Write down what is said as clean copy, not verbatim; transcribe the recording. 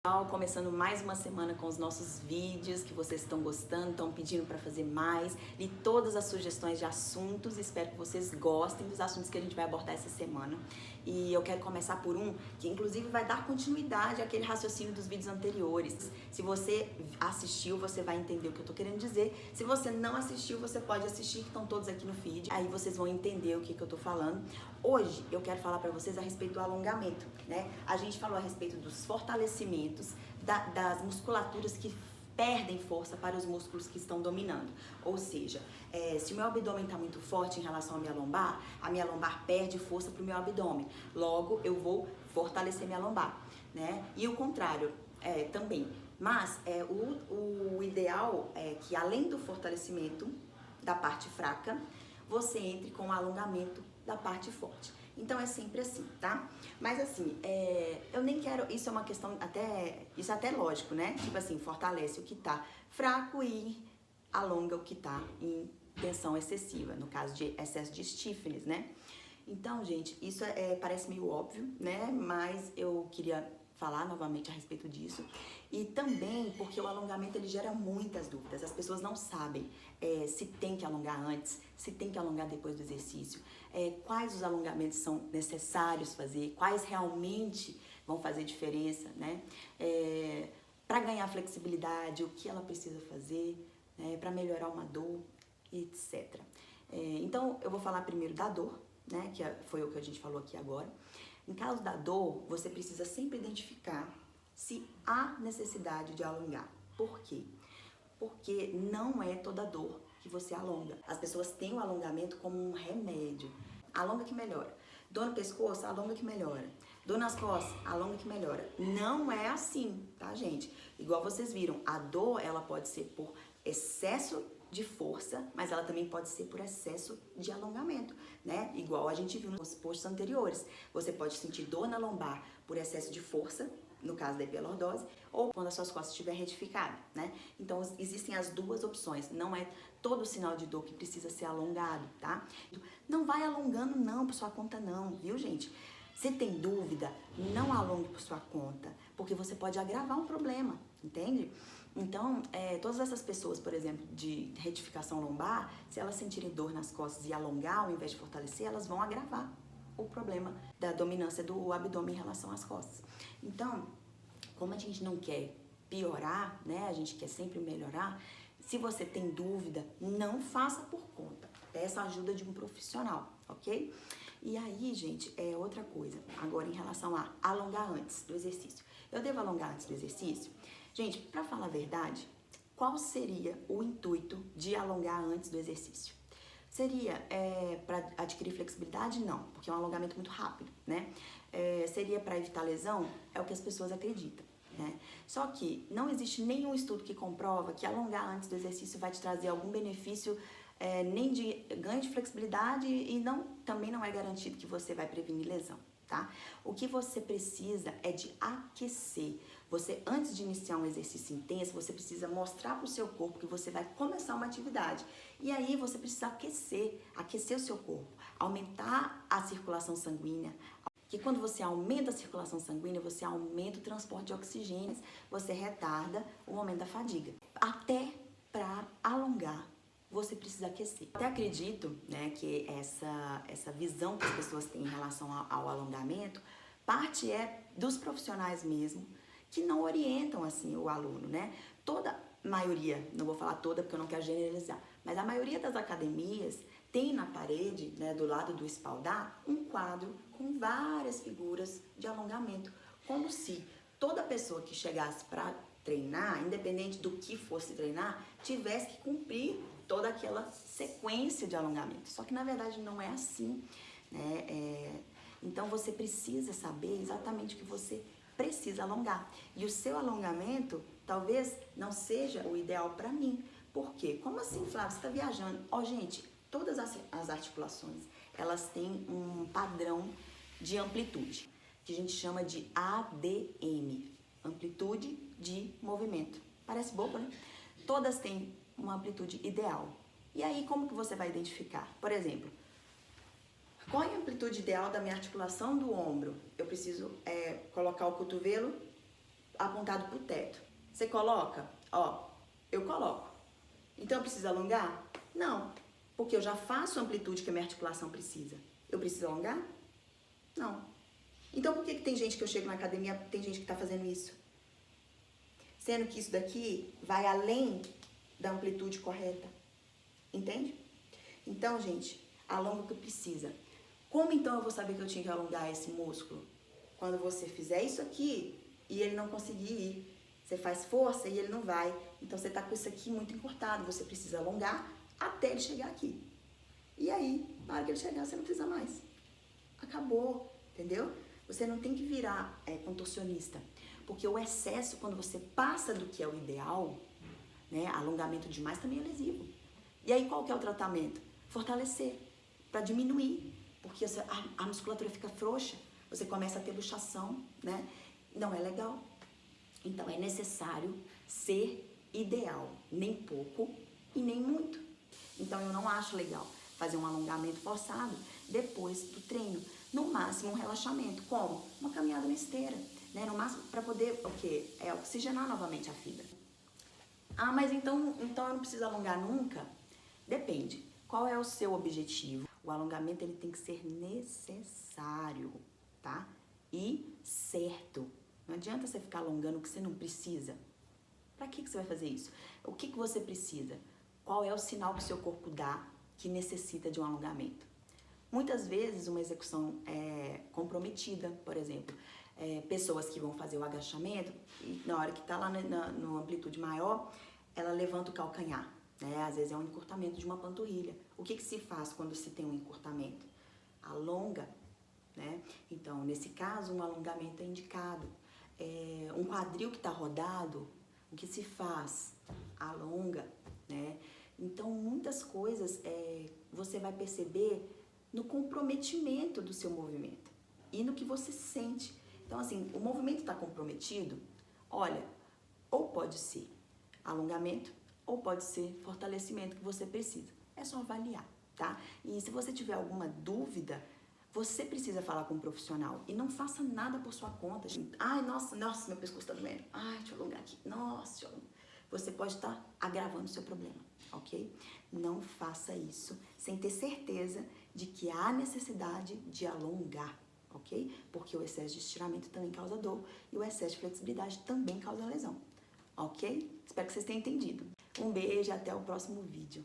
Começando mais uma semana com os nossos vídeos que vocês estão gostando, estão pedindo para fazer mais. Li todas as sugestões de assuntos, espero que vocês gostem dos assuntos que a gente vai abordar essa semana. E eu quero começar por um que inclusive vai dar continuidade àquele raciocínio dos vídeos anteriores. Se você assistiu, você vai entender o que eu tô querendo dizer. Se você não assistiu, você pode assistir, que estão todos aqui no feed. Aí vocês vão entender o que eu tô falando. Hoje eu quero falar para vocês a respeito do alongamento, né? A gente falou a respeito dos fortalecimentos, das musculaturas que perdem força para os músculos que estão dominando. Ou seja, se o meu abdômen está muito forte em relação à minha lombar perde força para o meu abdômen. Logo, eu vou fortalecer minha lombar, né? E o contrário também. Mas o ideal é que, além do fortalecimento da parte fraca, você entre com o alongamento da parte forte. Então é sempre assim, tá? Mas assim, eu nem quero... Isso é uma questão isso é até lógico, né? Tipo assim, fortalece o que tá fraco e alonga o que tá em tensão excessiva, no caso de excesso de stiffness, né? Então, gente, isso parece meio óbvio, né? Mas eu queria falar novamente a respeito disso. E também porque o alongamento ele gera muitas dúvidas. As pessoas não sabem se tem que alongar antes, se tem que alongar depois do exercício, quais os alongamentos são necessários fazer, quais realmente vão fazer diferença, né? Para ganhar flexibilidade, o que ela precisa fazer, para melhorar uma dor, etc. Então, eu vou falar primeiro da dor, né? Que foi o que a gente falou aqui agora. Em caso da dor, você precisa sempre identificar se há necessidade de alongar. Por quê? Porque não é toda dor que você alonga. As pessoas têm o alongamento como um remédio. Alonga que melhora. Dor no pescoço, alonga que melhora. Dor nas costas, alonga que melhora. Não é assim, tá, gente? Igual vocês viram, a dor, ela pode ser por excesso de força, mas ela também pode ser por excesso de alongamento, né? Igual a gente viu nos posts anteriores. Você pode sentir dor na lombar por excesso de força, no caso da hiperlordose, ou quando as suas costas estiver retificada, né? Então, existem as duas opções. Não é todo sinal de dor que precisa ser alongado, tá? Não vai alongando não por sua conta não, viu, gente? Se tem dúvida, não alongue por sua conta, porque você pode agravar um problema, entende? Então, todas essas pessoas, por exemplo, de retificação lombar, se elas sentirem dor nas costas e alongar ao invés de fortalecer, elas vão agravar o problema da dominância do abdômen em relação às costas. Então, como a gente não quer piorar, né? A gente quer sempre melhorar. Se você tem dúvida, não faça por conta. Peça a ajuda de um profissional, ok? E aí, gente, outra coisa. Agora, em relação a alongar antes do exercício. Eu devo alongar antes do exercício? Gente, pra falar a verdade, qual seria o intuito de alongar antes do exercício? Seria para adquirir flexibilidade? Não, porque é um alongamento muito rápido, né? Seria para evitar lesão? É o que as pessoas acreditam, né? Só que não existe nenhum estudo que comprova que alongar antes do exercício vai te trazer algum benefício, nem de ganho de flexibilidade e também não é garantido que você vai prevenir lesão, tá? O que você precisa é de aquecer. Você, antes de iniciar um exercício intenso, você precisa mostrar para o seu corpo que você vai começar uma atividade. E aí você precisa aquecer o seu corpo, aumentar a circulação sanguínea. Que quando você aumenta a circulação sanguínea, você aumenta o transporte de oxigênio, você retarda o momento da fadiga. Até para alongar, você precisa aquecer. Eu até acredito, né, que essa visão que as pessoas têm em relação ao alongamento, parte dos profissionais mesmo, que não orientam assim o aluno, né? Toda maioria, não vou falar toda porque eu não quero generalizar, mas a maioria das academias tem na parede, né, do lado do espaldar, um quadro com várias figuras de alongamento, como se toda pessoa que chegasse para treinar, independente do que fosse treinar, tivesse que cumprir toda aquela sequência de alongamento. Só que na verdade não é assim, né? Então você precisa saber exatamente o que você precisa alongar. E o seu alongamento talvez não seja o ideal para mim. Por quê? Como assim, Flávia? Você está viajando? Gente, todas as articulações, elas têm um padrão de amplitude, que a gente chama de ADM, amplitude de movimento. Parece bobo, né? Todas têm uma amplitude ideal. E aí, como que você vai identificar? Por exemplo, qual é a amplitude ideal da minha articulação do ombro? Eu preciso colocar o cotovelo apontado pro teto. Você coloca? Ó, eu coloco. Então eu preciso alongar? Não, porque eu já faço a amplitude que a minha articulação precisa. Eu preciso alongar? Não. Então por que tem gente que eu chego na academia, tem gente que tá fazendo isso? Sendo que isso daqui vai além da amplitude correta. Entende? Então, gente, alonga o que precisa. Como então eu vou saber que eu tinha que alongar esse músculo? Quando você fizer isso aqui e ele não conseguir ir. Você faz força e ele não vai. Então você tá com isso aqui muito encurtado. Você precisa alongar até ele chegar aqui. E aí, na hora que ele chegar, você não precisa mais. Acabou, entendeu? Você não tem que virar contorcionista. Porque o excesso, quando você passa do que é o ideal, né, alongamento demais também é lesivo. E aí qual que é o tratamento? Fortalecer, para diminuir. Porque a musculatura fica frouxa, você começa a ter luxação, né? Não é legal. Então é necessário ser ideal, nem pouco e nem muito. Então eu não acho legal fazer um alongamento forçado depois do treino. No máximo um relaxamento, como? Uma caminhada na esteira, né? No máximo para poder o quê? Oxigenar novamente a fibra. Ah, mas então eu não preciso alongar nunca? Depende. Qual é o seu objetivo? O alongamento ele tem que ser necessário, tá? E certo. Não adianta você ficar alongando o que você não precisa. Pra que você vai fazer isso? O que você precisa? Qual é o sinal que o seu corpo dá que necessita de um alongamento? Muitas vezes uma execução comprometida, por exemplo, pessoas que vão fazer o agachamento e na hora que tá lá no amplitude maior, ela levanta o calcanhar, né? Às vezes é um encurtamento de uma panturrilha. O que se faz quando se tem um encurtamento? Alonga, né? Então, nesse caso, um alongamento é indicado. Um quadril que está rodado, o que se faz? Alonga, né? Então, muitas coisas você vai perceber no comprometimento do seu movimento e no que você sente. Então, assim, o movimento está comprometido, olha, ou pode ser alongamento ou pode ser fortalecimento que você precisa. É só avaliar, tá? E se você tiver alguma dúvida, você precisa falar com um profissional e não faça nada por sua conta. Ai, nossa, meu pescoço tá doendo. Ai, deixa eu alongar aqui. Nossa, você pode estar agravando o seu problema, ok? Não faça isso sem ter certeza de que há necessidade de alongar, ok? Porque o excesso de estiramento também causa dor e o excesso de flexibilidade também causa lesão, ok? Espero que vocês tenham entendido. Um beijo e até o próximo vídeo.